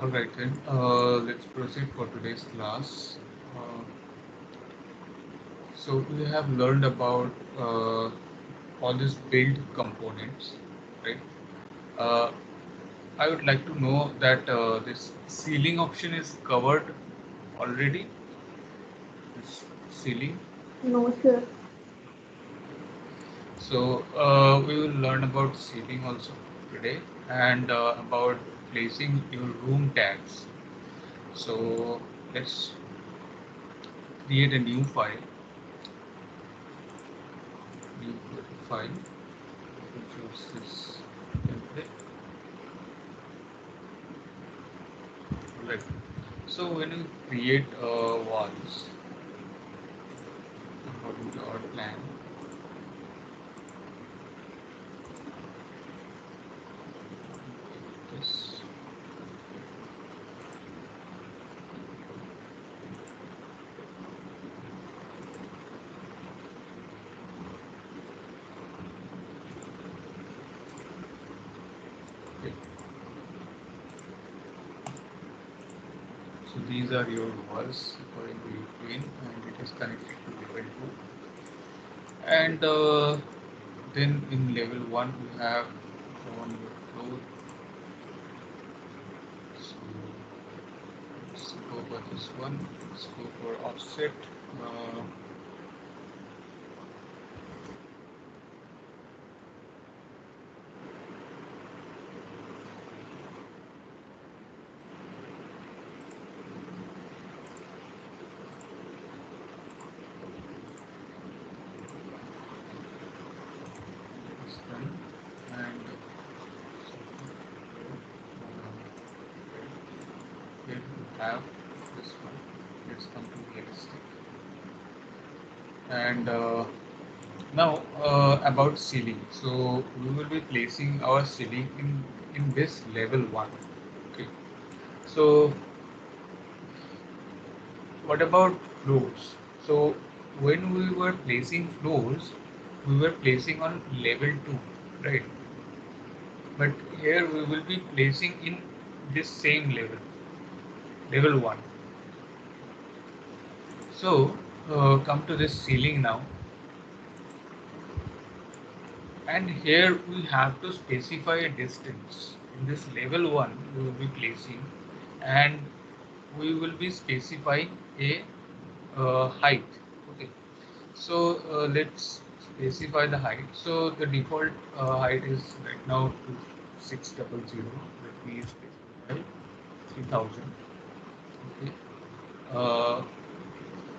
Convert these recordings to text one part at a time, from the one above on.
Alright then, let's proceed for today's class. Uh, so we have learned about all these build components, right? Uh, I would like to know that this ceiling option is covered already. This ceiling. No, sir. So we will learn about ceiling also today and about placing your room tags. So let's create a new file. New file. We choose this template. Right. So when we create walls according to our plan, this. Okay. So these are your walls according to your plane, and it is connected to level 2. And then in level 1 we have drawn your floor. So let's go for this one. Let's go for offset. Uh, this done. And here we have this one. Let's come to realistic. And now about ceiling. So we will be placing our ceiling in this level 1. Okay. So what about floors? So when we were placing floors, we were placing on level 2, right? But here we will be placing in this same level, level 1. So come to this ceiling now, and here we have to specify a distance. In this level 1 we will be placing, and we will be specifying a height. Okay. So let's specify the height. So the default height is right now 2600. Let me specify 3000. Okay. Uh,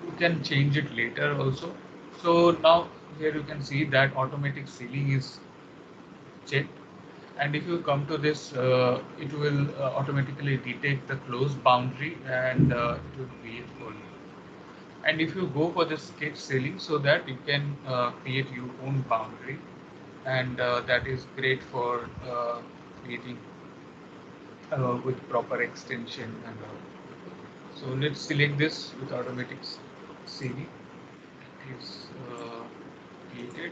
you can change it later also. So now here you can see that automatic ceiling is checked. And if you come to this, it will automatically detect the closed boundary, and it will create for you. And if you go for the sketch ceiling, so that you can create your own boundary, and that is great for creating with proper extension and all. So let's select this with automatic ceiling. It is created.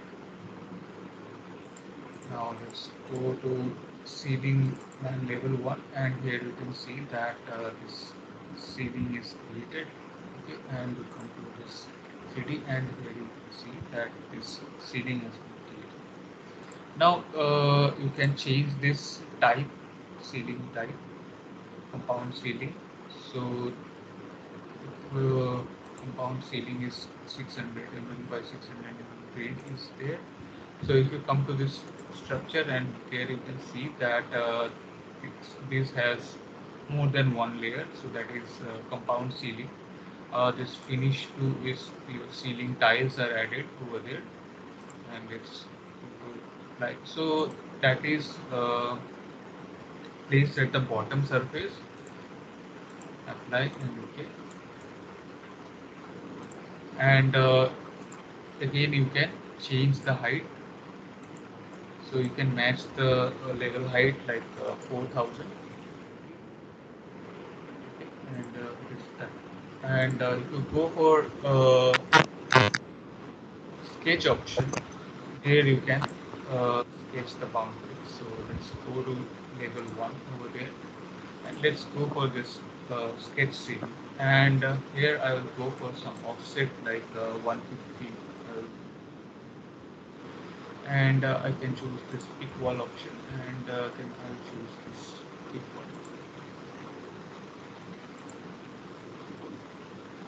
Now let's go to seeding and level 1, and here you can see that this seeding is created. Okay, and we come to this CD, and here you can see that this seeding has been created. Now you can change this type, seeding type, compound seeding. So compound seeding is 600 mm by 600 mm grade is there. So if you come to this structure, and here you can see that this has more than one layer, so that is compound ceiling. This finish to is your ceiling tiles are added over there, and it's like so that is placed at the bottom surface. Apply and OK, and again you can change the height, so you can match the level height like 4000. And it is done. And if you go for sketch option, here you can sketch the boundary. So let's go to level 1 over there, And let's go for this sketch scene. And here I will go for some offset like 150, and I can choose this pick wall option, and then I'll choose this pick wall.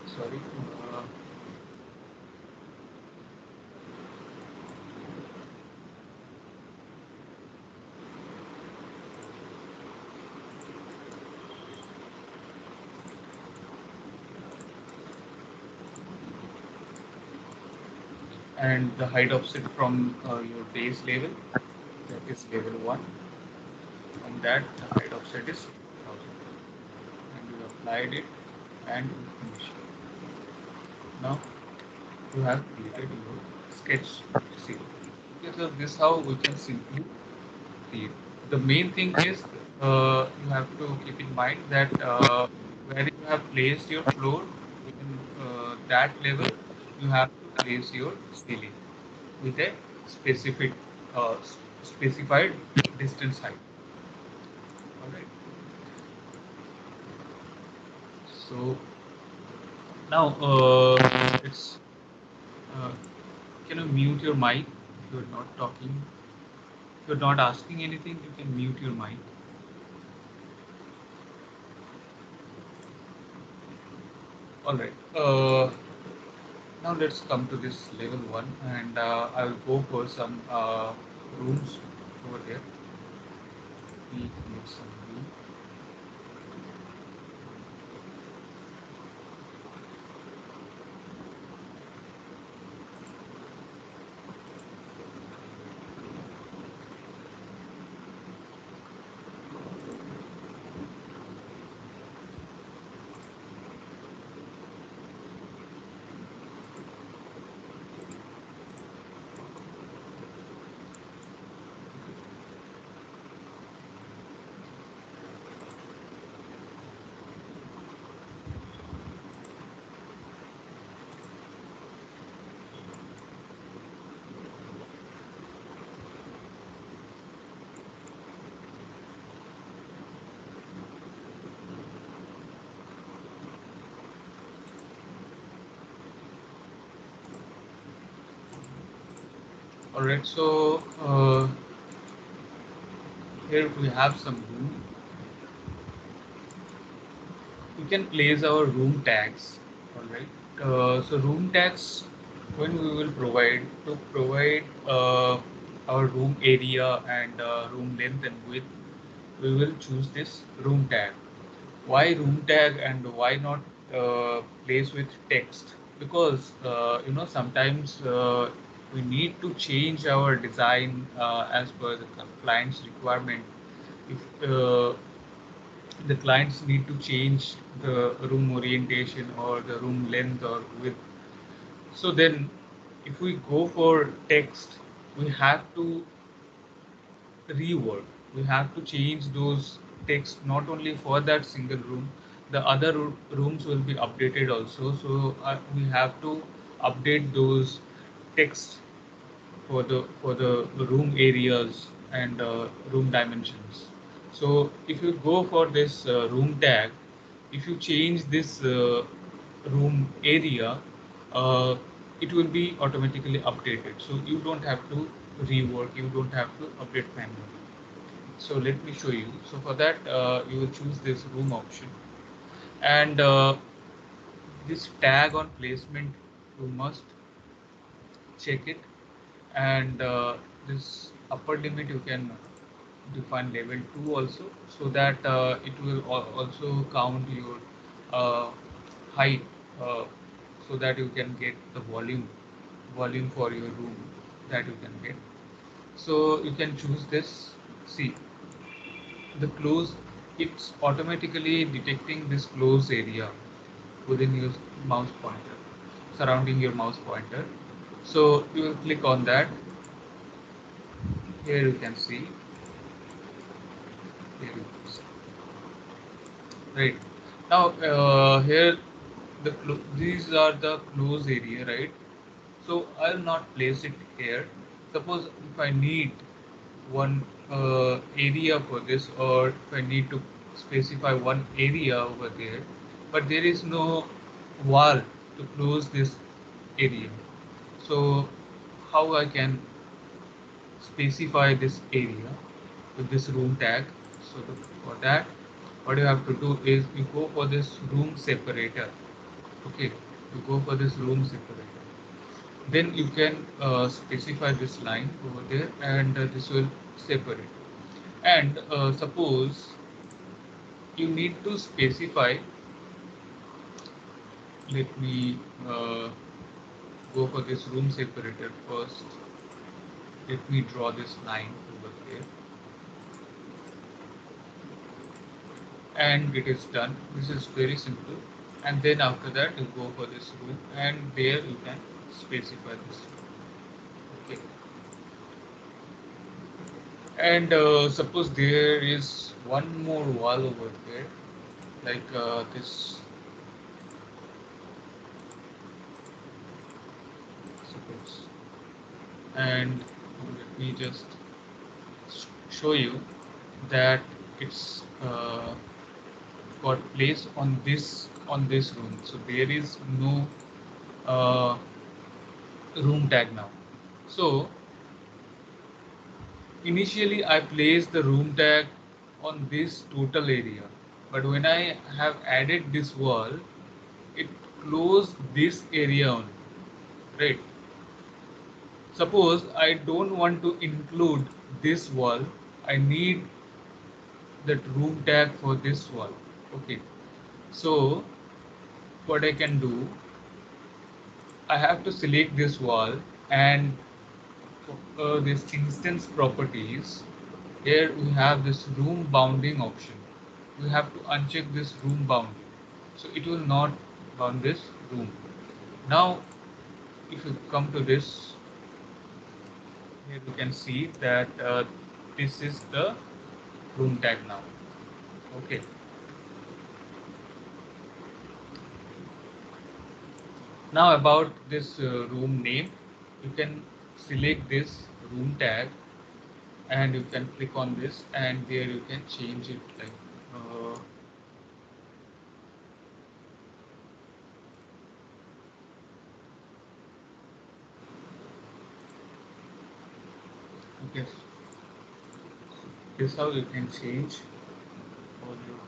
Sorry. And the height offset from your base level, that is level 1. From that, the height offset is 1000. And you applied it and you finish it. Now you have created your sketch scene. Okay, so this is how we can simply create. The main thing is you have to keep in mind that where you have placed your floor, within that level, you have to place your ceiling with a specific specified distance height. All right. So now it's uh, can you mute your mic if you're not talking? If you're not asking anything, you can mute your mic. All right. Now let's come to this level 1, and I'll go for some rooms over there. We need some room. All right. So here we have some room. We can place our room tags. All right. So room tags, when we will provide to provide our room area and room length and width, we will choose this room tag. Why room tag and why not place with text? Because sometimes we need to change our design as per the client's requirement. If the clients need to change the room orientation or the room length or width, so then if we go for text, we have to rework. We have to change those text not only for that single room, the other rooms will be updated also. So we have to update those text for the room areas and room dimensions. So if you go for this room tag, if you change this room area, uh, it will be automatically updated. So you don't have to rework, you don't have to update manually. So let me show you. So for that, you will choose this room option, and this tag on placement, you must check it, and this upper limit you can define level 2 also, so that it will also count your uh, height, uh, so that you can get the volume for your room that you can get. So you can choose this. See, the close, it's automatically detecting this closed area within your mouse pointer, surrounding your mouse pointer. So you will click on that. Here you can see, here you can see. Right. Now here these are the close area, right? So I'll not place it here. Suppose if I need one area for this, or if I need to specify one area over there, but there is no wall to close this area. So how I can specify this area with this room tag? So for that, what you have to do is you go for this room separator. Okay, you go for this room separator. Then you can specify this line over there, and this will separate. And suppose you need to specify, let me go for this room separator first. Let me draw this line over there, and it is done. This is very simple. And then after that you go for this room, and there you can specify this room. Okay. And suppose there is one more wall over there, like this. Suppose, and let me just show you that it's got placed on this room. So there is no uh, room tag now. So initially I placed the room tag on this total area, but when I have added this wall, it closed this area only, right? Suppose I don't want to include this wall, I need that room tag for this wall. Okay, so what I can do, I have to select this wall, and this instance properties, here we have this room bounding option. We have to uncheck this room bounding, so it will not bound this room. Now if you come to this, here you can see that this is the room tag now. Okay, now about this room name, you can select this room tag, and you can click on this, and there you can change it, like okay, this how you can change all your.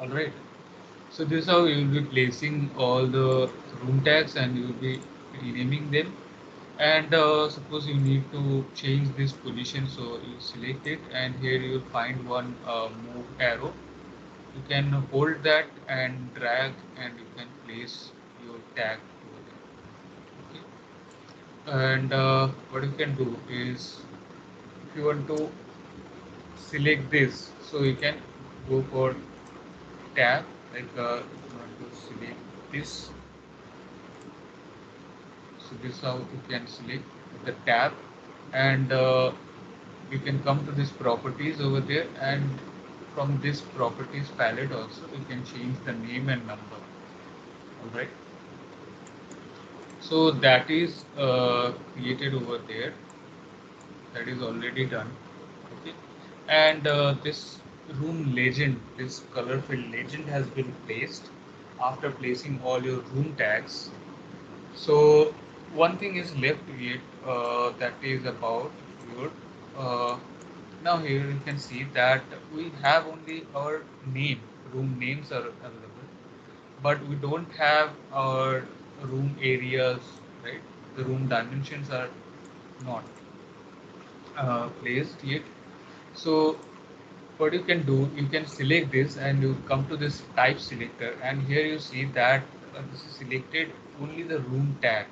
All right, so this is how you will be placing all the room tags, and you will be renaming them. And suppose you need to change this position, so you select it, and here you will find one move arrow. You can hold that and drag, and you can place your tag over there. Okay. And what you can do is, if you want to select this, so you can go for tab, like if you want to select this, so this is how you can select the tab. And you can come to this properties over there, and from this properties palette also you can change the name and number. All right, so that is created over there, that is already done. Okay, and this room legend, this color field legend has been placed after placing all your room tags. So one thing is left yet, that is about your now here you can see that we have only our name, room names are available, but we don't have our room areas, right? The room dimensions are not placed yet. So what you can do, you can select this, and you come to this type selector, and here you see that this is selected only the room tag.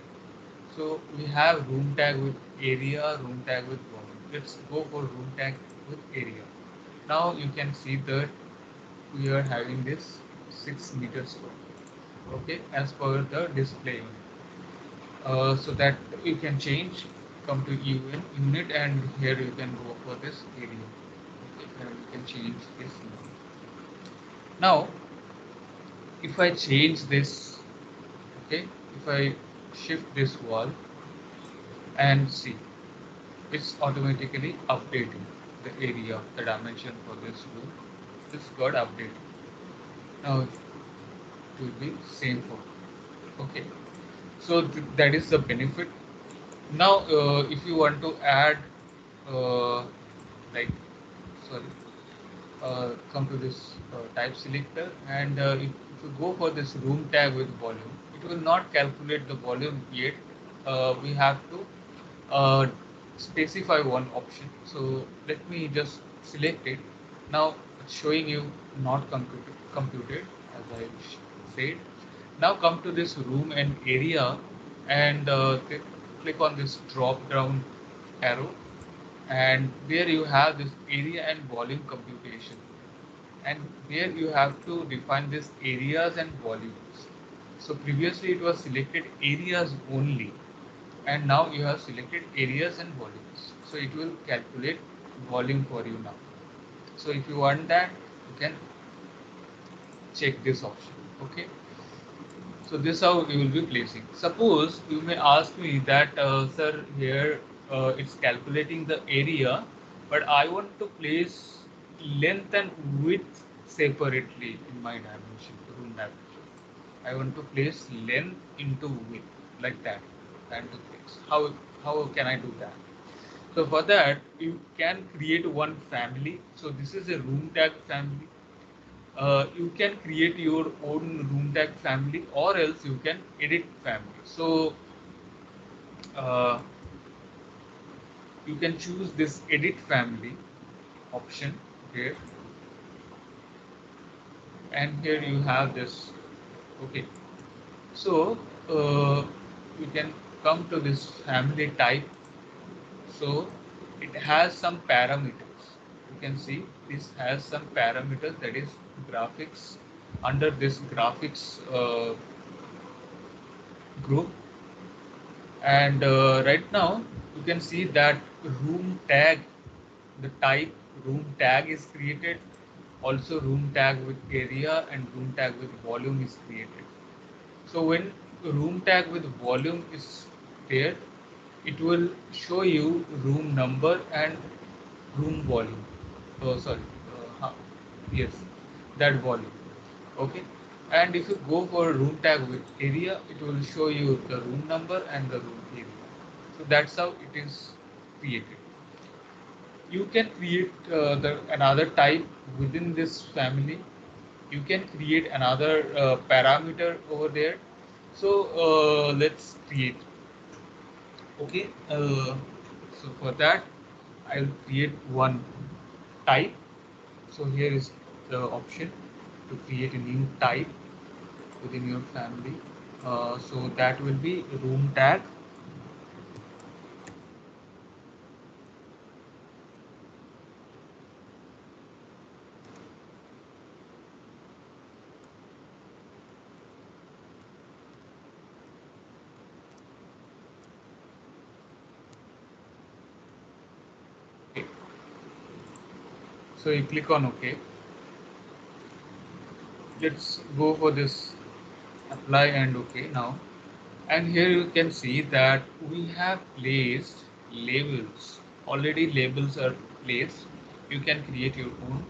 So we have room tag with area, room tag with volume. Let's go for room tag with area. Now you can see that we are having this 6 meter square. Okay, as per the display unit. So that you can change, come to unit, and here you can go for this area. Okay, and you can change this now. Now, if I change this, okay, if I shift this wall and see, it's automatically updating the area, the dimension for this room. This got updated. Now it will be same for, okay. So that is the benefit. Now, if you want to add, uh, like, sorry, come to this type selector, and if you go for this room tag with volume, it will not calculate the volume yet. We have to uh, specify one option. So let me just select it. Now it's showing you not computed, as I said. Now come to this room and area, and click on this drop down arrow, and there you have this area and volume computation, and there you have to define this areas and volumes. So previously it was selected areas only, and now you have selected areas and volumes, so it will calculate volume for you now. So if you want that, you can check this option, okay. So this how you will be placing. Suppose you may ask me that, sir, here it's calculating the area, but I want to place length and width separately in my dimension, room dimension. I want to place length into width, like that, and to place. How can I do that? So for that, you can create one family. So this is a room tag family. You can create your own room tag family, or else you can edit family. So uh, you can choose this edit family option here, and here you have this, okay. So you can come to this family type. So it has some parameters. You can see this has some parameters, that is graphics. Under this graphics group, and right now you can see that room tag, the type room tag is created. Also room tag with area and room tag with volume is created. So when room tag with volume is there, it will show you room number and room volume. Oh, sorry. Yes, that volume. Okay. And if you go for room tag with area, it will show you the room number and the room area. So that's how it is created. You can create another type within this family. You can create another parameter over there. So let's create, okay. So for that, I'll create one type. So here is the option to create a new type within your family. So that will be room tag. Okay. So you click on OK. Let's go for this apply and OK now. And here you can see that we have placed labels. Already labels are placed. You can create your own.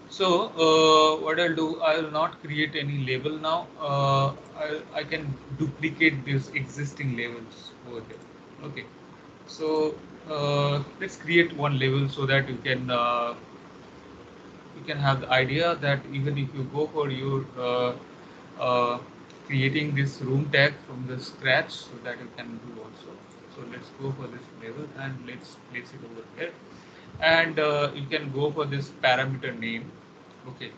So what I'll do, I'll not create any label now. I can duplicate these existing labels over there. Okay. So let's create one label so that you can have the idea that even if you go for your uh, creating this room tag from the scratch, so that you can do also. So let's go for this label and let's place it over here, and you can go for this parameter name, okay.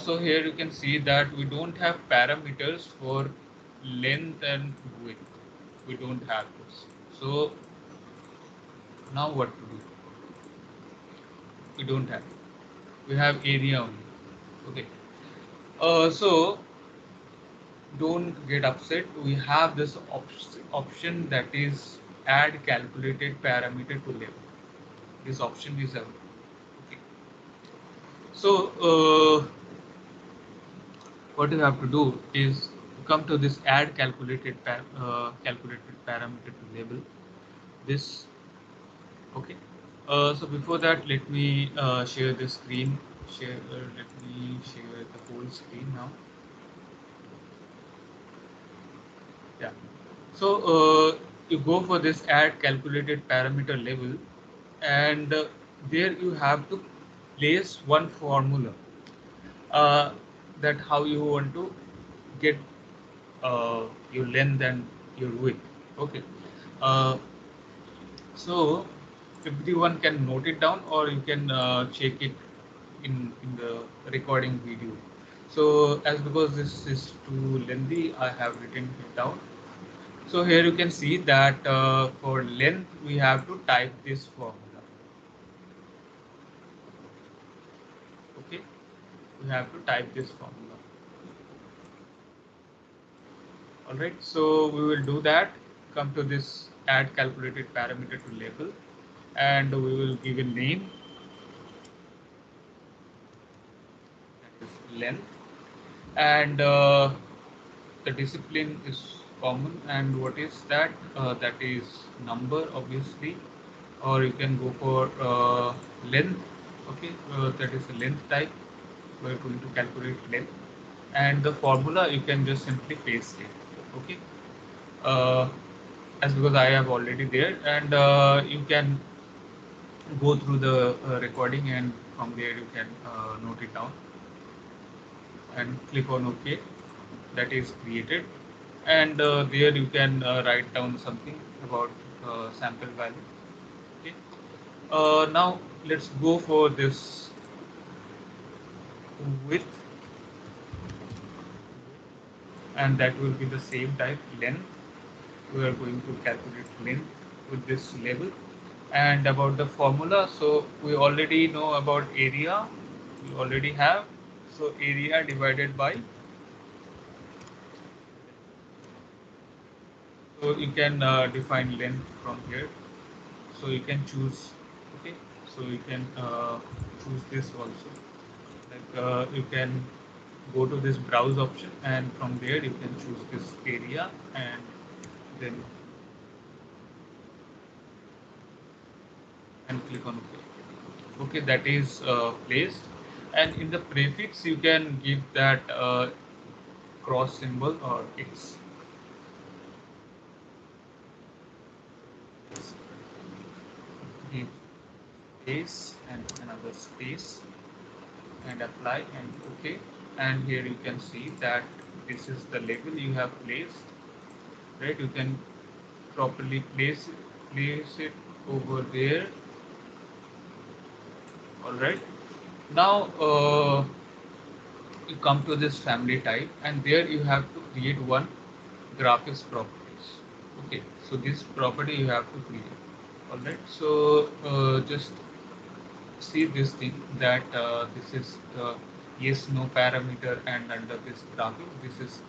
So here you can see that we don't have parameters for length and width. We don't have this. So now what to do? We don't have it. We have area only, okay. So don't get upset. We have this option, that is add calculated parameter to label. This option is available. Okay. So what you have to do is come to this add calculated parameter to label this. Okay. So before that, let me share the screen. Let me share the whole screen now. Yeah. So you go for this add calculated parameter label, and there you have to place one formula uh, that how you want to get your length and your width. Okay. Uh, so everyone can note it down, or you can check it in the recording video. So as because this is too lengthy, I have written it down. So here you can see that for length we have to type this formula. Okay, we have to type this formula. All right, so we will do that. Come to this add calculated parameter to label, and we will give a name, that is length, and the discipline is common. And what is that? That is number, obviously, or you can go for length. Okay, that is a length type. We're going to calculate length, and the formula you can just simply paste it. Okay, uh, as because I have already there, and you can go through the recording, and from there you can note it down and click on OK. That is created, and there you can write down something about sample value. Okay. Now let's go for this width, and that will be the same type length. We are going to calculate length with this label. And about the formula, so we already know about area, we already have. So area divided by, so you can define length from here. So you can choose. Okay, so you can choose this also, like you can go to this browse option, and from there you can choose this area, then and click on OK. Okay, that is placed, and in the prefix you can give that cross symbol or X. Give space and another space, and apply and OK. And here you can see that this is the label you have placed, right? You can properly place it over there. All right. Now you come to this family type, and there you have to create one graphics properties. Okay, so this property you have to create. All right. So just see this thing that this is the yes no parameter, and under this graphic this is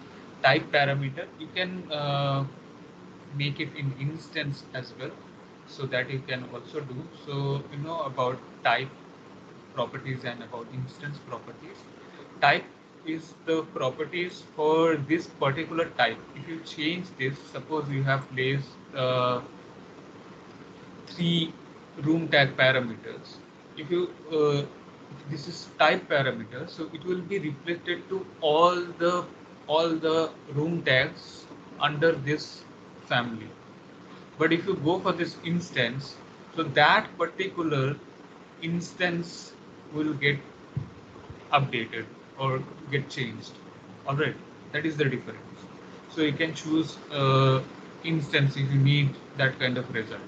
type parameter. You can make it in instance as well, so that you can also do. So you know about type properties and about instance properties. Type is the properties for this particular type. If you change this, suppose you have placed three room tag parameters. If you this is type parameter, so it will be reflected to all the room tags under this family. But if you go for this instance, so that particular instance will get updated or get changed. All right, that is the difference. So you can choose instance if you need that kind of result.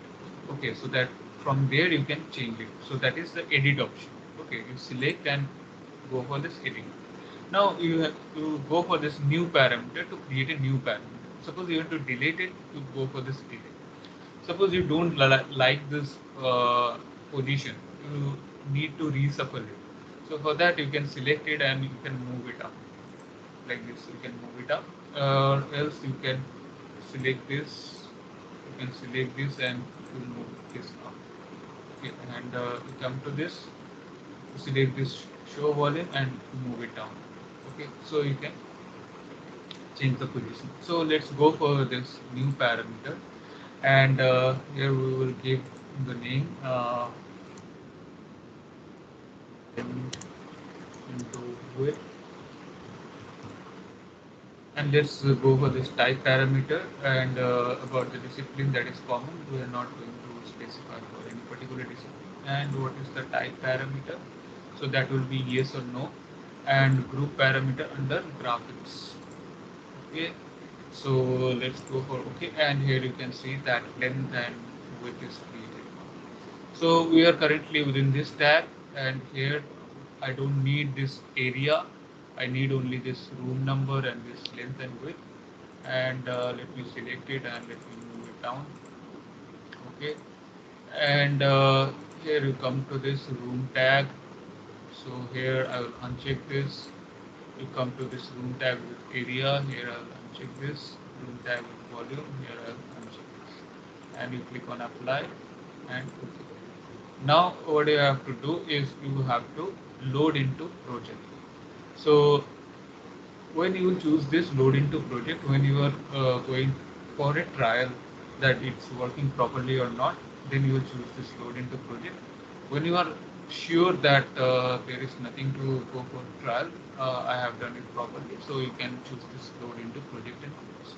Okay, so that from there you can change it. So that is the edit option. Okay, you select and go for this edit. Now you have to go for this new parameter to create a new parameter. Suppose you want to delete it, you go for this delete. Suppose you don't like this position, you need to reshuffle it. So for that you can select it and you can move it up like this. You can move it up, else you can select this. You can select this and you move this up. Okay, and you come to this, select this show volume and move it down. Okay, so you can change the position. So let's go for this new parameter, and here we will give the name into width, and let's go for this type parameter. And about the discipline, that is common, we are not going to specify for any particular discipline. And what is the type parameter? So that will be yes or no, and group parameter under graphics. Okay, so let's go for okay, and here you can see that length and width is created. So we are currently within this tag, and here I don't need this area. I need only this room number and this length and width. And let me select it and let me move it down. Okay, and here you come to this room tag. So here I will uncheck this. You come to this room tag with area. Here I will uncheck this. Room tag with volume. Here I will uncheck this. And you click on apply and okay. Now what you have to do is you have to load into project. So when you choose this load into project, when you are going for a trial that it's working properly or not, then you will choose this load into project. When you are sure that there is nothing to go for trial, I have done it properly, so you can choose this load into project and close.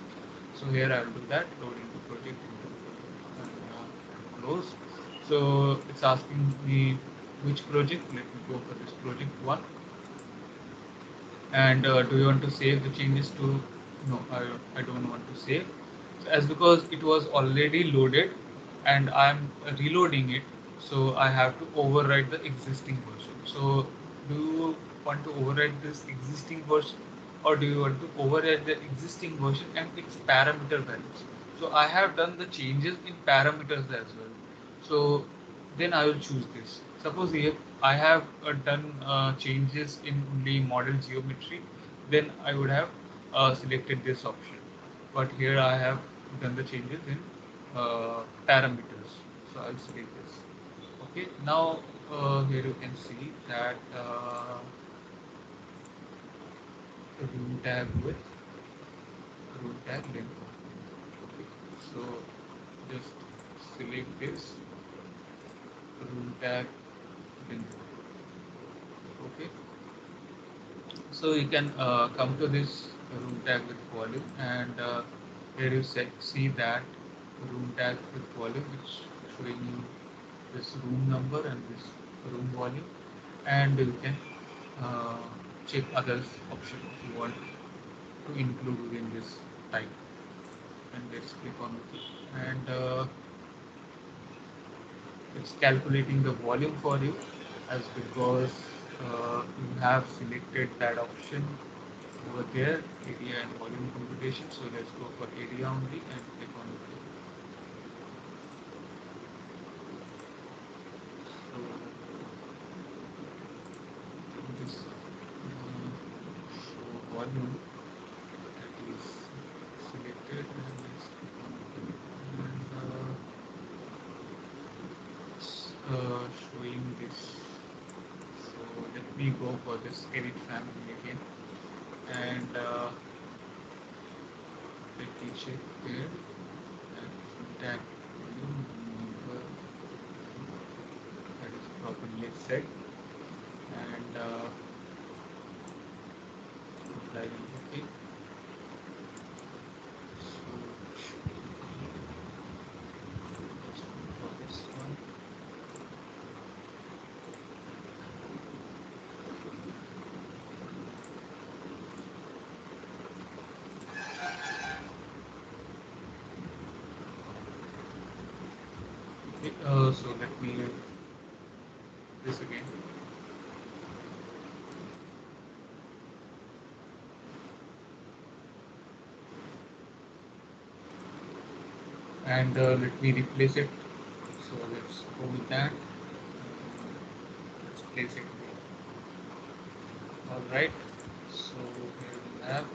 So here I will do that, load into project and close. So it's asking me which project. Let me go for this project one. And do you want to save the changes to? No, I don't want to save. So as because it was already loaded and I'm reloading it, so I have to override the existing version. So do you want to override this existing version, or do you want to override the existing version and its parameter values? So I have done the changes in parameters as well. So then I will choose this. Suppose if I have done changes in only model geometry, then I would have selected this option. But here I have done the changes in parameters, so I'll select this. Okay, now here you can see that room tag with room tag length. Okay, so just select this room tag length. Okay, so you can come to this room tag with volume, and here you see that room tag with volume, which showing you this room number and this room volume, and you can uh, check others option if you want to include within this type, and let's click on OK. And it's calculating the volume for you, as because you have selected that option over there, area and volume computation. So let's go for area only and click on OK. So this show volume that is selected, and let's click on OK. And showing this. So let me go for this edit family again, and let me check here that volume number that is properly set, and apply OK. So for this one, okay, so let me this again. And let me replace it. So let's go with that. Let's place it here. All right. So here we have.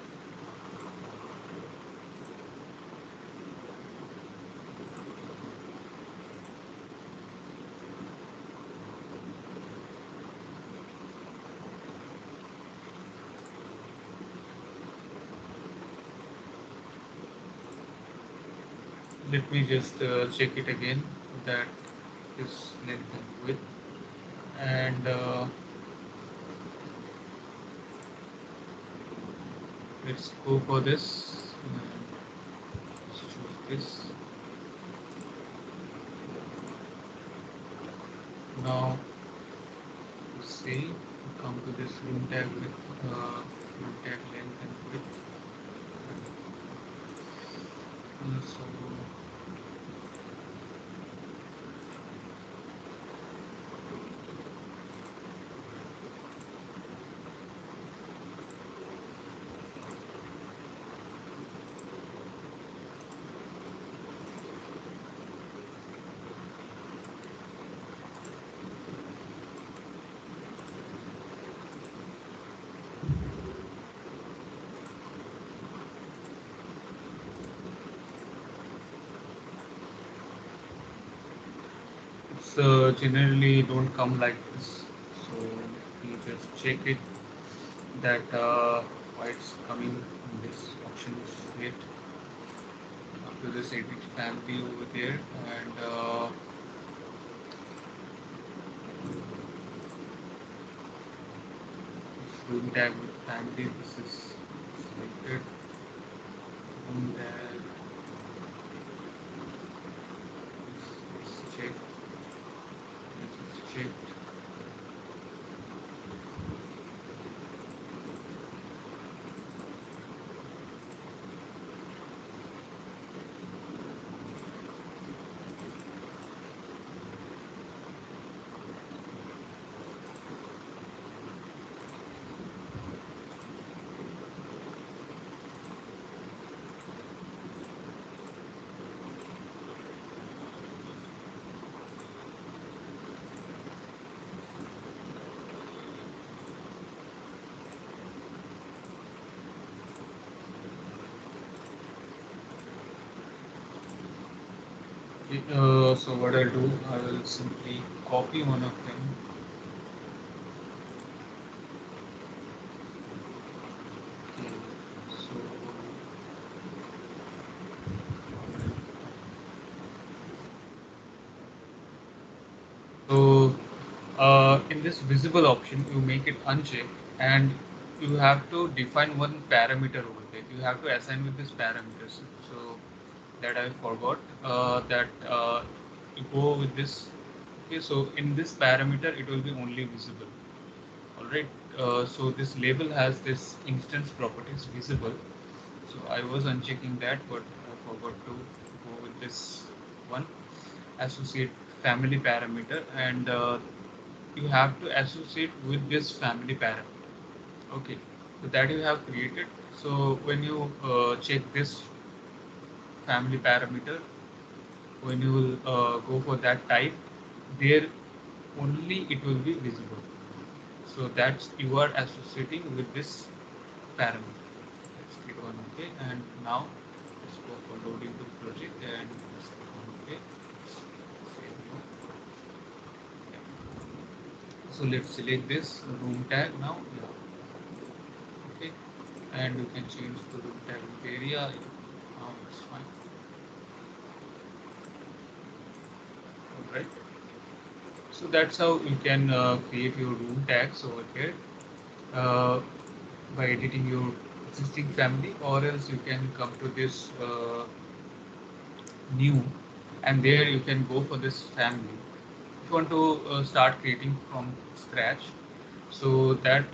Let me just check it again, that is length and width. And let's go for this. Let's choose this. Now, let's see, come to this room tag with room tag length and width. So it's generally don't come like this. So you just check it, that why it's coming in this option state up to this edit family over there. And this room tag with family, this is selected. Room tag, this is checked, this is checked. So what I'll do, I will simply copy one of them. Okay, in this visible option, you make it unchecked, and you have to define one parameter over there. You have to assign with this parameters. So that I forgot, that you go with this. Okay, so in this parameter, it will be only visible. All right. So this label has this instance properties visible. So I was unchecking that, but I forgot to go with this one, associate family parameter, and you have to associate with this family parameter. Okay, so that you have created. So when you check this family parameter, when you will go for that type, there only it will be visible. So that's you are associating with this parameter. Let's click on OK, and now let's go for loading the project, and let's click on OK. Save now. Yeah. So let's select this room tag now. Yeah. Okay, and you can change the room tag area. Now it's fine. All right. So that's how you can create your room tags over here uh, by editing your existing family, or else you can come to this new, and there you can go for this family. If you want to start creating from scratch, so that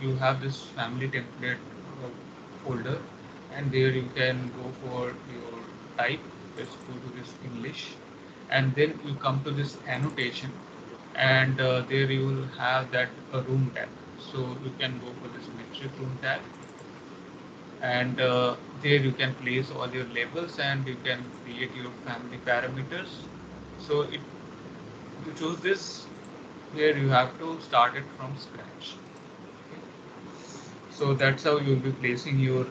you have this family template folder, and there you can go for your type. Let's go to this English, and then you come to this annotation, and there you will have that room tag. So you can go for this metric room tag, and there you can place all your labels, and you can create your family parameters. So you choose this, here you have to start it from scratch. Okay. So that's how you'll be placing your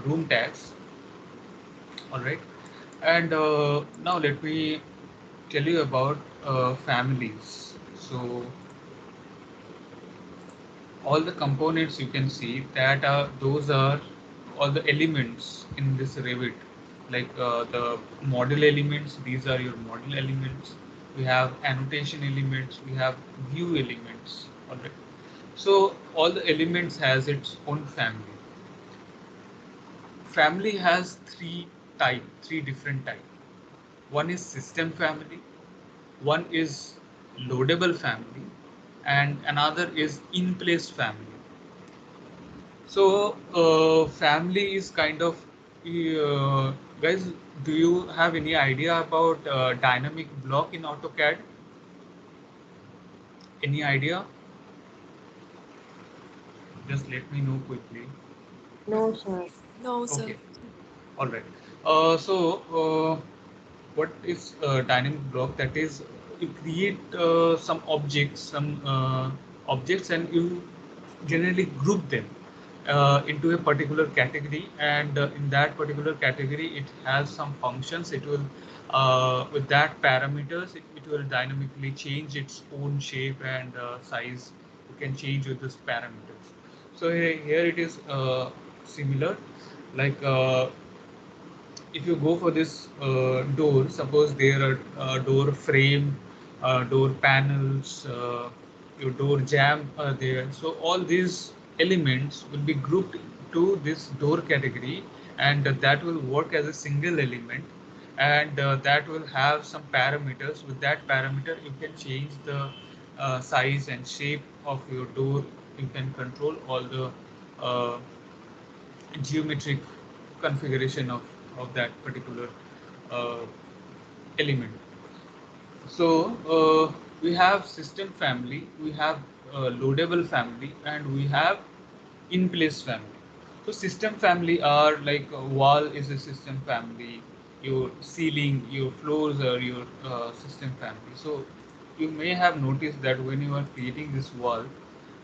room tags. All right, and now let me tell you about families. So all the components you can see that are those are all the elements in this Revit like the model elements. These are your model elements. We have annotation elements. We have view elements. All right. So all the elements has its own family. Family has three different type. One is system family, one is loadable family, and another is in place family. So family is kind of guys. Do you have any idea about dynamic block in AutoCAD? Any idea? Just let me know quickly. No, sir. No, Okay, sir. all right. So what is dynamic block? That is, you create some objects, and you generally group them into a particular category, and in that particular category it has some functions. It will with that parameters, it will dynamically change its own shape and size. You can change with this parameters. So here it is similar, like if you go for this door, suppose there are door frame, door panels, your door jamb are there. So all these elements will be grouped to this door category, and that will work as a single element, and that will have some parameters. With that parameter, you can change the size and shape of your door. You can control all the uh, geometric configuration of that particular uh, element. So we have system family, we have loadable family, and we have in place family. So system family are like wall is a system family, your ceiling, your floors are your system family. So you may have noticed that when you are creating this wall,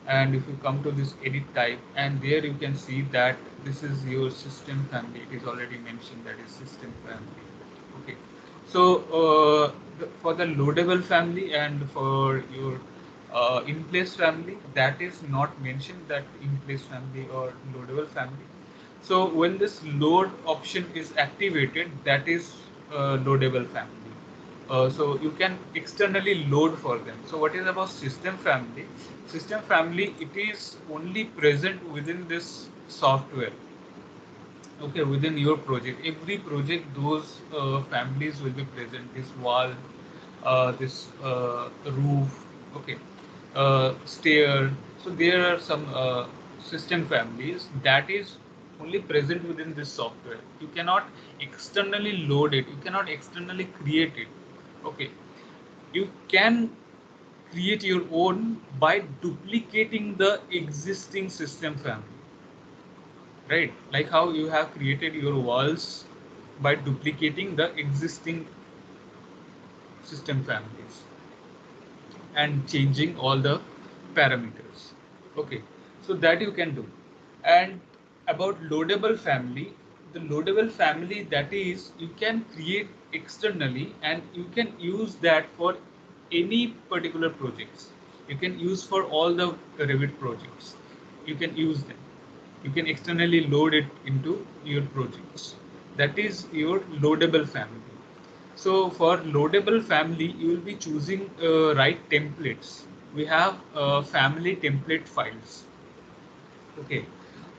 and if you come to this edit type, and there you can see that this is your system family. It is already mentioned that is system family. Okay. So for the loadable family and for your in place family, that is not mentioned, that in place family or loadable family. So when this load option is activated, that is loadable family. So you can externally load for them. So what is about system family? System family, it is only present within this software. Okay, within your project, every project, those families will be present. This wall, this roof, okay, stair. So there are some system families that is only present within this software. You cannot externally load it. You cannot externally create it. Okay, you can create your own by duplicating the existing system family, right? Like how you have created your walls by duplicating the existing system families and changing all the parameters. Okay, so that you can do. And about loadable family, the loadable family, that is, you can create externally and you can use that for any particular projects. You can use for all the Revit projects. You can use them. You can externally load it into your projects. That is your loadable family. So for loadable family, you will be choosing right templates. We have family template files. Okay.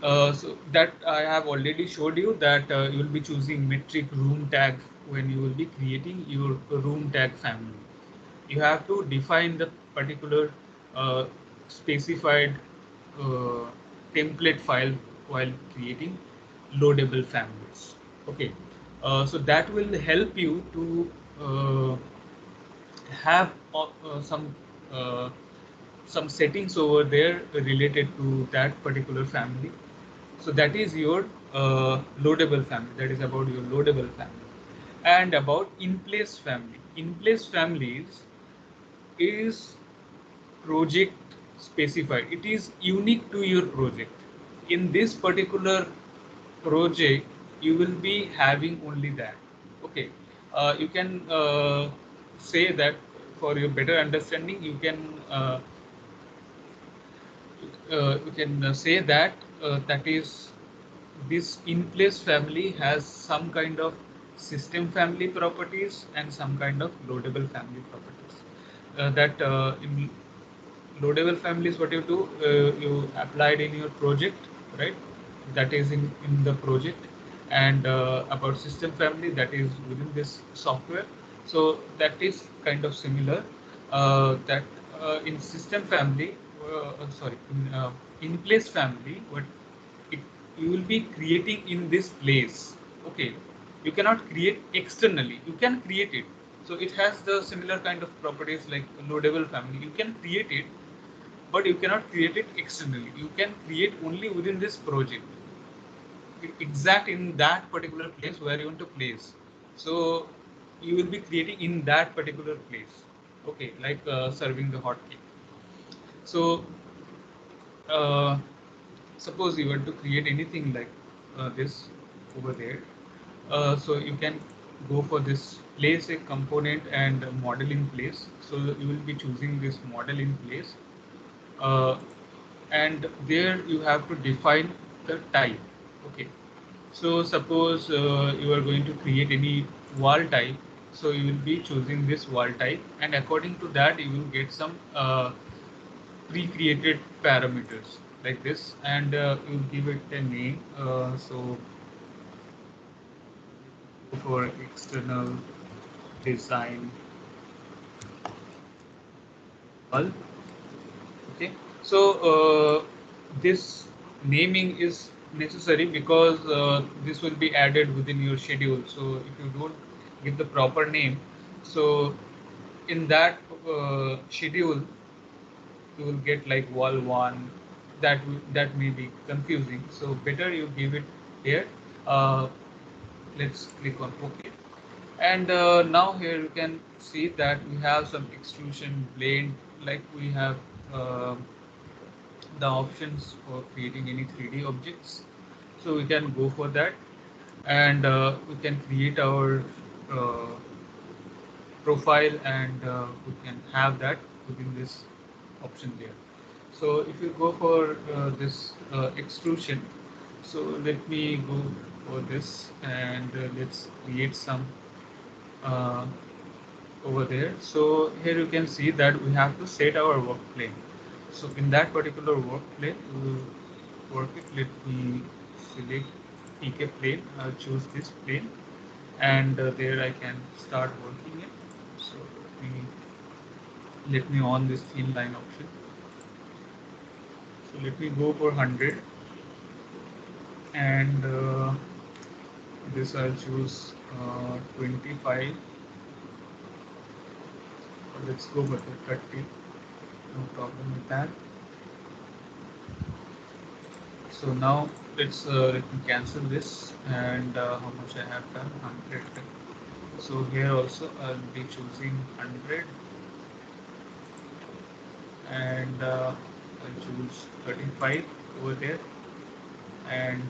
So that I have already showed you that you will be choosing metric room tag when you will be creating your room tag family. You have to define the particular specified uh, template file while creating loadable families. Okay. So that will help you to have uh, some settings over there related to that particular family. So that is your loadable family. That is about your loadable family. And about in place family. In place families is project specified. It is unique to your project. In this particular project, you will be having only that. Okay. You can say that for your better understanding, you can say that that is this in place family has some kind of system family properties and some kind of loadable family properties. That in loadable family is what you do, you applied in your project, right? That is in the project. And about system family, that is within this software. So that is kind of similar. That in system family, sorry, in place family, what it, you will be creating in this place. Okay, you cannot create externally. You can create it. So it has the similar kind of properties like loadable family. You can create it, but you cannot create it externally. You can create only within this project, exact in that particular place where you want to place. So you will be creating in that particular place. Okay, like serving the hot cake. So uh, suppose you want to create anything like this over there. So you can go for this place a component and model in place. So you will be choosing this model in place, uh, and there you have to define the type. Okay, so suppose you are going to create any wall type, so you will be choosing this wall type, and according to that you will get some pre-created parameters like this, and you give it a name. So for external design wall. Okay, so this naming is necessary because this will be added within your schedule. So if you don't give the proper name, so in that schedule you will get like wall one. That may be confusing. So better you give it here. Uh, let's click on OK. And now here you can see that we have some extrusion blend, like we have uh, the options for creating any 3D objects. So we can go for that, and we can create our uh, profile, and we can have that within this option there. So if you go for this extrusion, so let me go for this, and let's create some uh, over there. So here you can see that we have to set our work plane. So in that particular work plane, we will work it. Let me select PK plane. I'll choose this plane, and there I can start working it. So let me on this thin line option. So let me go for 100, and this I'll choose 25. Let's go for the 30. No problem with that. So now let me cancel this, and how much I have done, 100. So here also I'll be choosing 100, and I'll choose 35 over there, and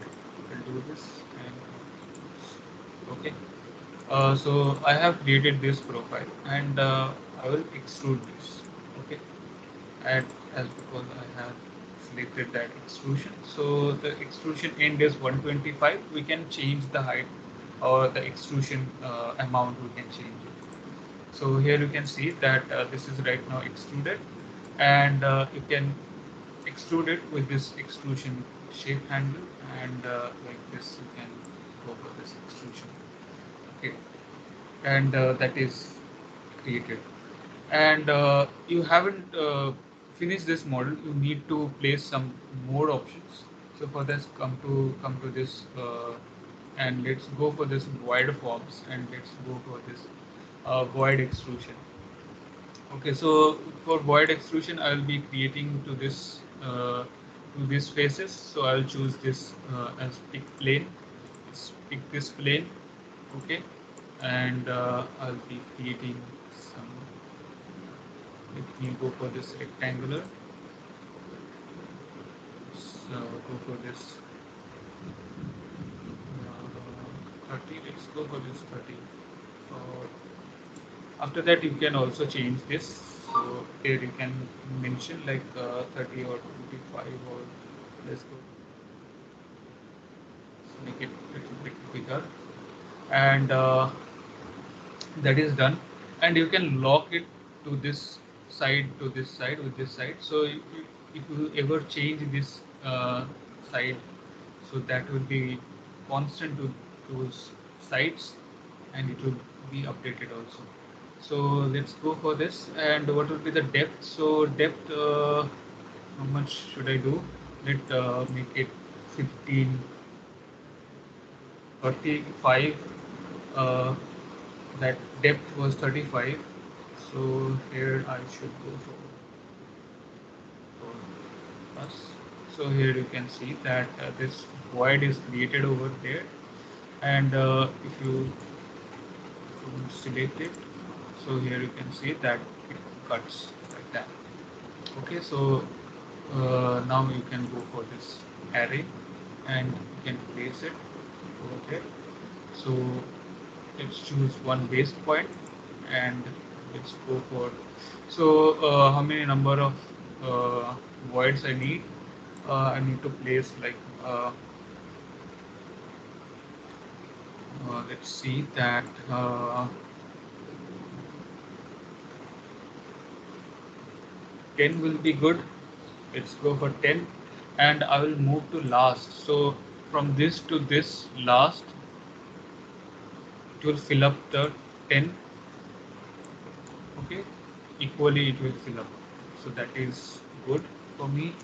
I'll do this, and okay. So I have created this profile, and I will extrude this. Okay, and as because I have selected that extrusion, so the extrusion end is 125. We can change the height or the extrusion amount. We can change it. So here you can see that this is right now extruded, and you can extrude it with this extrusion shape handle, and like this you can go for this extrusion. Okay, and that is created. And you haven't finished this model, you need to place some more options. So for this, come to this, and let's go for this void forms, and let's go for this void extrusion. Okay, so for void extrusion, I'll be creating to these faces. So I'll choose this as pick plane. Let's pick this plane. Okay, and I'll be creating some. Let me go for this rectangular. So go for this 30. Let's go for this 30. Or after that, you can also change this. So here you can mention like 30 or 25, or let's go make it a little bit bigger. and that is done. And you can lock it to this to this side with this side. So if you ever change this side, so that will be constant to those sides, and it will be updated also. So let's go for this. And what will be the depth? So depth, how much should I do? Let make it 15, 35. uh, that depth was 35, so here I should go for us. So here you can see that this void is created over there, and if you select it, so here you can see that it cuts like that. Okay, so now you can go for this array, and you can place it over there. So let's choose one base point, and let's go for, so how many number of voids I need? I need to place like let's see that 10 will be good. Let's go for 10, and I will move to last. So from this to this last, it will fill up the 10. Okay, equally it will fill up. So that is good for me.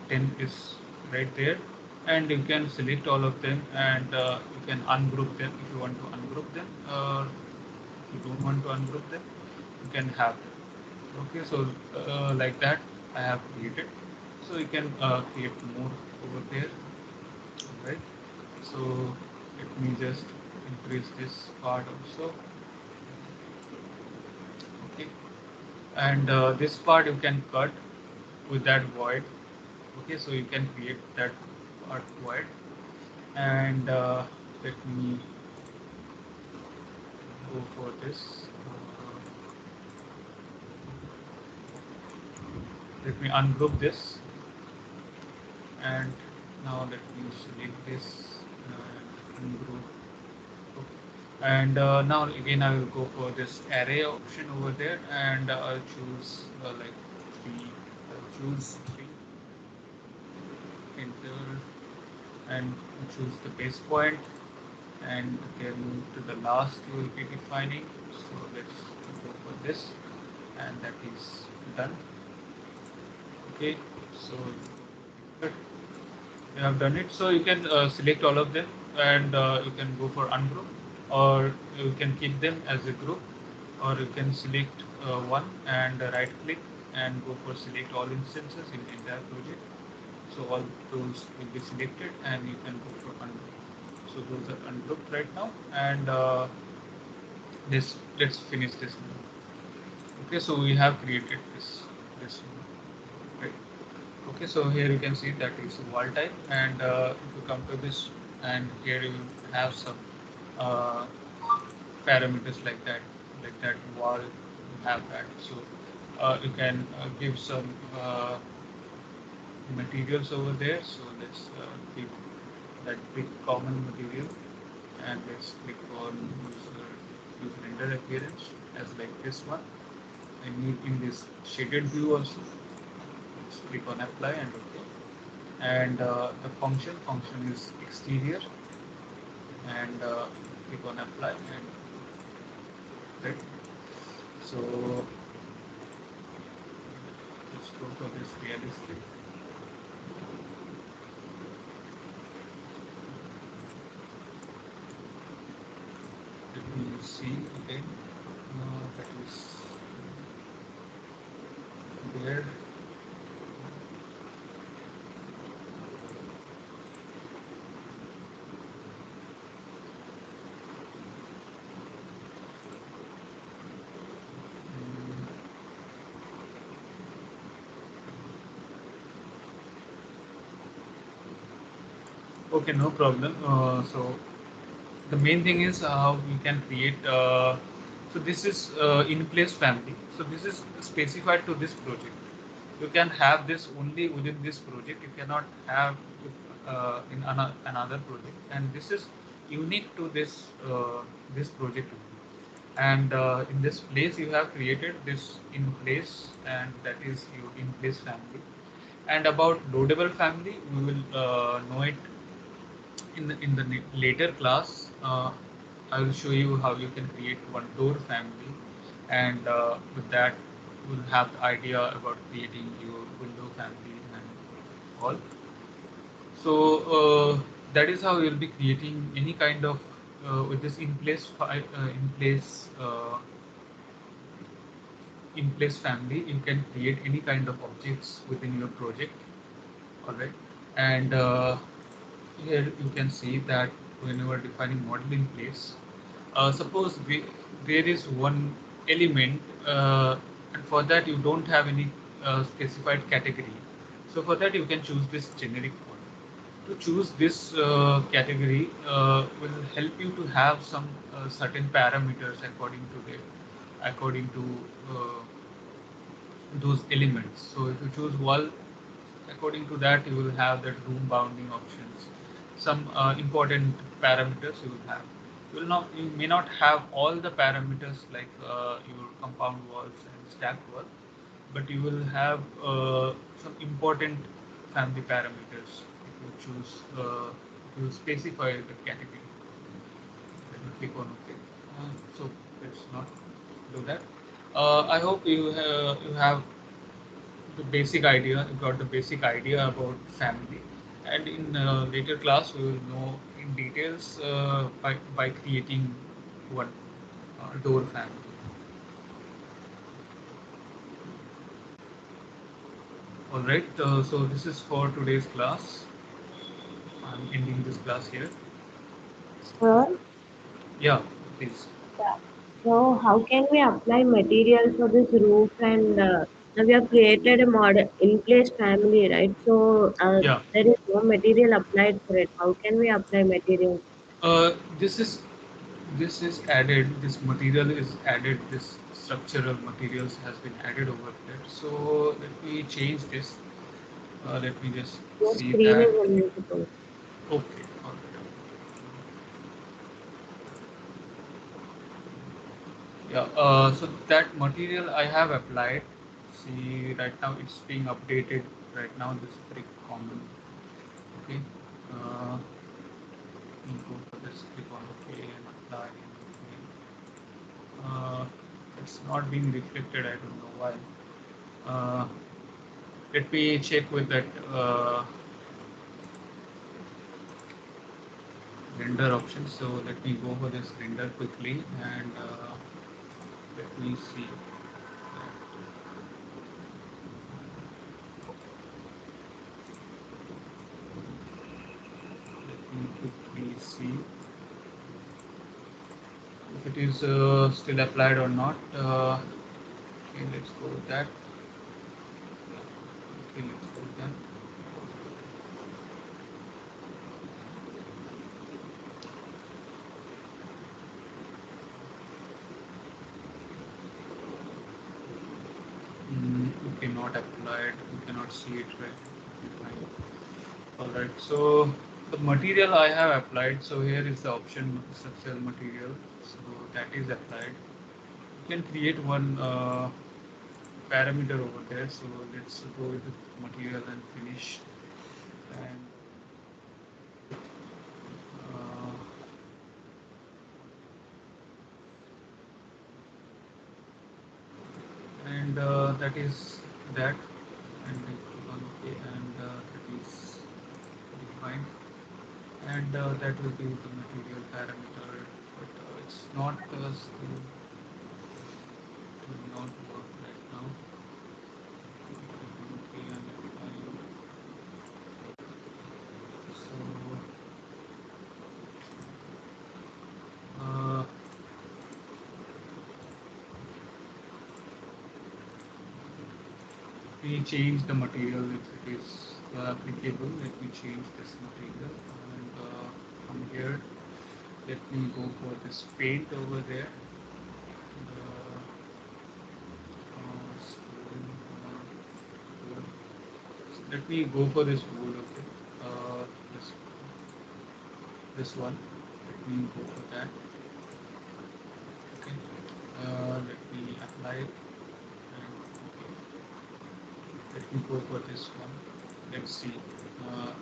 10 is right there, and you can select all of them, and you can ungroup them if you want to ungroup them. If you don't want to ungroup them, you can have them. Okay, so like that I have created. So you can create more over there. Right, so let me just increase this part also. Okay, and this part you can cut with that void. Okay, so you can create that part void, and let me go for this. Let me ungroup this, and now let me select this and ungroup. Okay. And now again I will go for this array option over there, and I'll choose like 3. I'll choose 3, enter, and choose the base point, and then to the last you will be defining. So let's go for this, and that is done. Okay, so good, you have done it. So you can select all of them, and you can go for ungroup, or you can keep them as a group, or you can select one and right click and go for select all instances in the entire project. So all those will be selected, and you can go for ungroup. So those are ungrouped right now, and this, let's finish this now. Okay, so we have created this one, right? Okay, so here you can see that is wall type, and if you come to this, and here you have some uh, parameters like that wall, you have that. So you can give some materials over there. So let's give that big common material, and let's click on use render appearance as like this one. I need in this shaded view also. Let's click on apply and OK. And the function is exterior, and click on apply and right. So let's go for this realistic. Let me see again. That is there. Okay, no problem. So the main thing is how we can create. So this is in place family. So this is specified to this project. You can have this only within this project. You cannot have it, in another project. And this is unique to this project only. And in this place you have created this in place, and that is your in place family. And about loadable family we will know it in the later class. I will show you how you can create one door family, and with that you will have the idea about creating your window family and all. So that is how you'll be creating any kind of with this in place family. You can create any kind of objects within your project. All right, and here you can see that when you are defining model in place, suppose there is one element, and for that you don't have any specified category. So for that you can choose this generic one. To choose this category will help you to have some certain parameters according to uh, those elements. So if you choose wall, according to that you will have that room bounding options. Some important parameters you will have. You may not have all the parameters like your compound walls and stacked wall, but you will have some important family parameters if you choose if you specify the category. Let me click on OK. So let's not do that. I hope you have the basic idea. You got the basic idea about family, and in later class we will know in details by creating one door family. All right. So this is for today's class. I'm ending this class here. Sir, Yeah, please. yeah. So how can we apply material for this roof and now we have created a model in place family, right? So Yeah. there is no material applied for it. How can we apply material? This is added. This material is added. This structural materials has been added over there. So let me change this. Let me just Your see screen that. is invisible. Okay. All right. Yeah. So that material I have applied. See, right now it's being updated. Right now this is very common. Okay. Let me go for this. Click on OK and apply. Okay. It's not being reflected. I don't know why. Uh, Let me check with that render option. So let me go for this render quickly, and let me see. Let me quickly see if it is still applied or not. Okay, let's go with that. Okay, let's go with that. Okay, not applied. You cannot see it, right? Okay, fine. All right. So the material I have applied. So here is the option structural material. So that is applied. You can create one parameter over there. So let's go with the material and finish. And uh, that is that. And we click on OK, and that is defined. And that will be the material parameter, but it's not still will not work right now. Okay, and so uh, we change the material if it is applicable. Let me change this material, and from here let me go for this paint over there. And, wood. Let me go for this wood. Okay, this this one. let me go for that. Okay, let me apply it. And okay, let me go for this one. Let's see. Uh,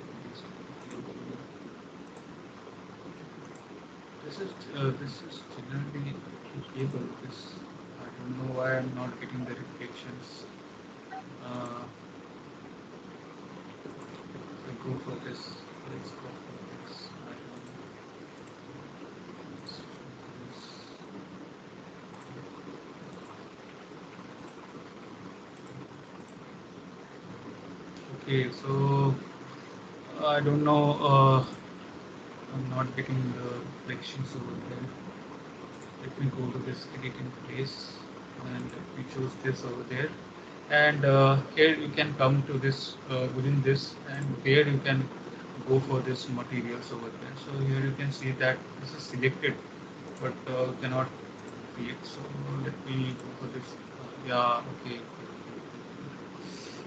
this is generally applicable. This I don't know why I'm not getting the reflections. Uh, so go for this. Let's go for this. I don't know. Let's go for this. Okay, so I don't know. I'm not getting the reflections over there. Let me go to this editing place and let me choose this over there. And here you can come to this within this, and here you can go for this materials over there. So here you can see that this is selected, but cannot create. So let me go for this. Yeah, okay.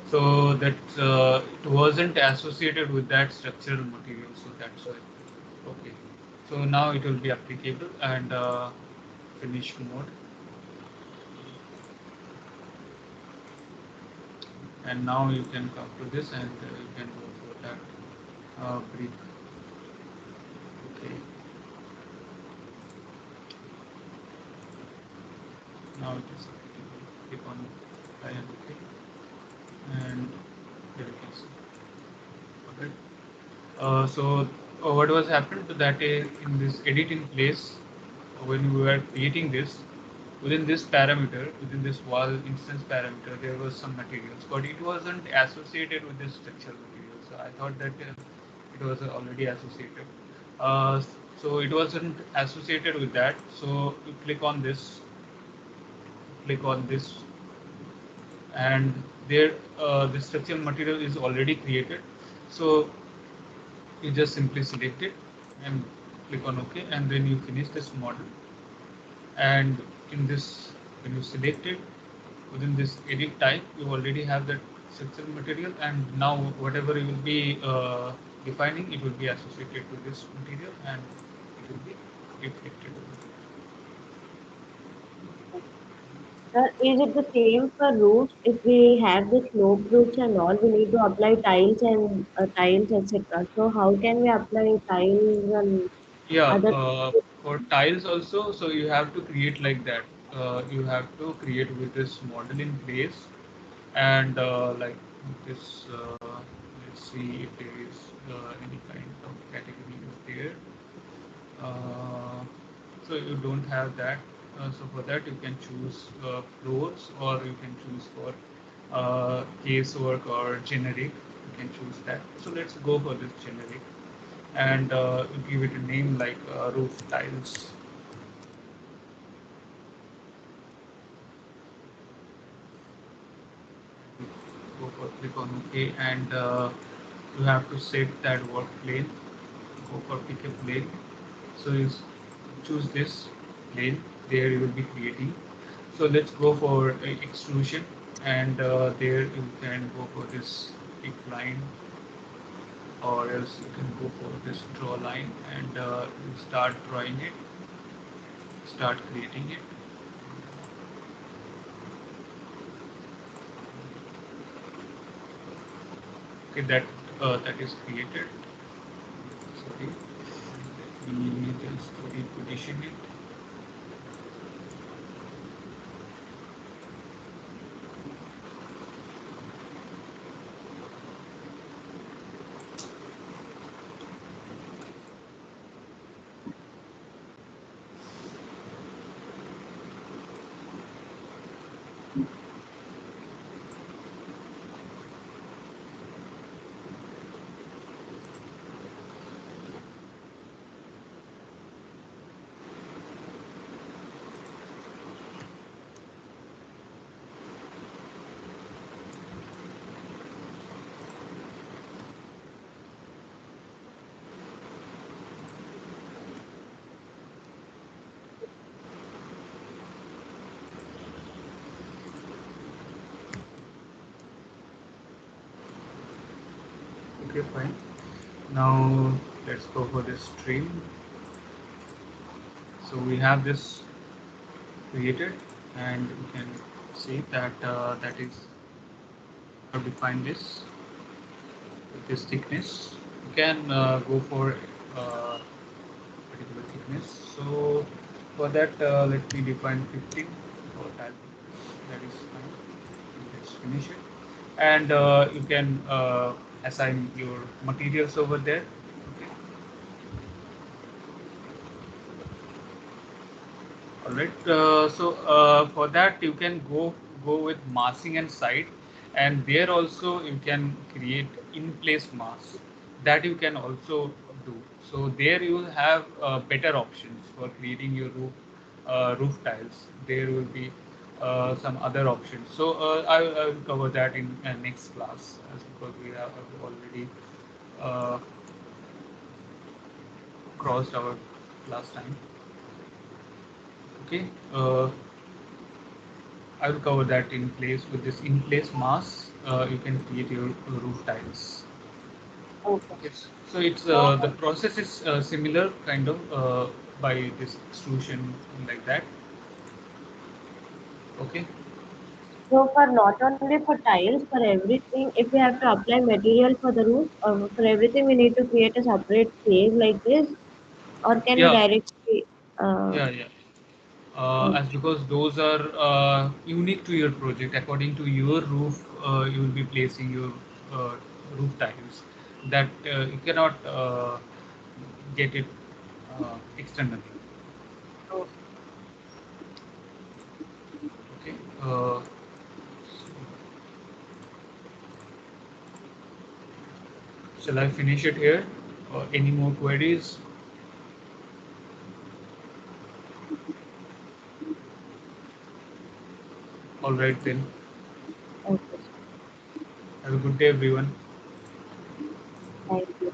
So that it wasn't associated with that structural material, so that's why. Okay. So now it will be applicable and finish mode. And now you can come to this and you can go for that brick. Okay. Now it is applicable. Click on apply and OK. And here you can see. Okay. So what was happened to that in this editing place when we were creating this, within this parameter, within this wall instance parameter, there was some materials, but it wasn't associated with this structural material. So I thought that it was already associated. Uh, so it wasn't associated with that. So you click on this, and there the structural material is already created. So you just simply select it and click on OK, and then you finish this model. And in this, when you select it within this edit type, you already have that structural material, and now whatever you will be defining, it will be associated to this material and it will be reflected. Is it the same for roofs? If we have the slope roofs and all, we need to apply tiles and tiles, etc. So how can we apply tiles and Yeah, other? for tiles also, so you have to create like that. You have to create with this model in place, and like this. Let's see if there is any kind of category there. Uh, so you don't have that. So for that you can choose floors, or you can choose for casework or generic. You can choose that. So let's go for this generic, and give it a name like roof tiles. Go for click on OK, and you have to set that work plane. Go for pick a plane. So you choose this plane. There you will be creating. So let's go for extrusion, and there you can go for this pick line, or else you can go for this draw line, and you start drawing it, start creating it. Okay, that is created. Sorry, let me just reposition it. Okay, fine. Now let's go for this stream. So we have this created, and you can see that that is how to define this with this thickness. You can go for particular thickness. So for that, let me define 15 for tile thickness. That is fine. Let's finish it, and you can assign your materials over there. Okay. All right. So for that, you can go with massing and site, and there also you can create in place mass. That you can also do. So there you have better options for creating your roof tiles. There will be some other options. So I will cover that in next class, as because we have already uh, crossed our last time. Okay. I will cover that in place. With this in place mass, you can create your roof tiles. Okay. Yes. So it's So, the process is similar kind of by this extrusion like that. Okay. so for not only for tiles, for everything, if we have to apply material for the roof, for everything we need to create a separate page like this, or can we Yeah. directly? Uh, Yeah. Yeah. okay. As because those are unique to your project. According to your roof, you will be placing your uh, roof tiles. That you cannot get it externally. Okay. Shall I finish it here? Any more queries? All right then. Okay. Have a good day, everyone. Thank you.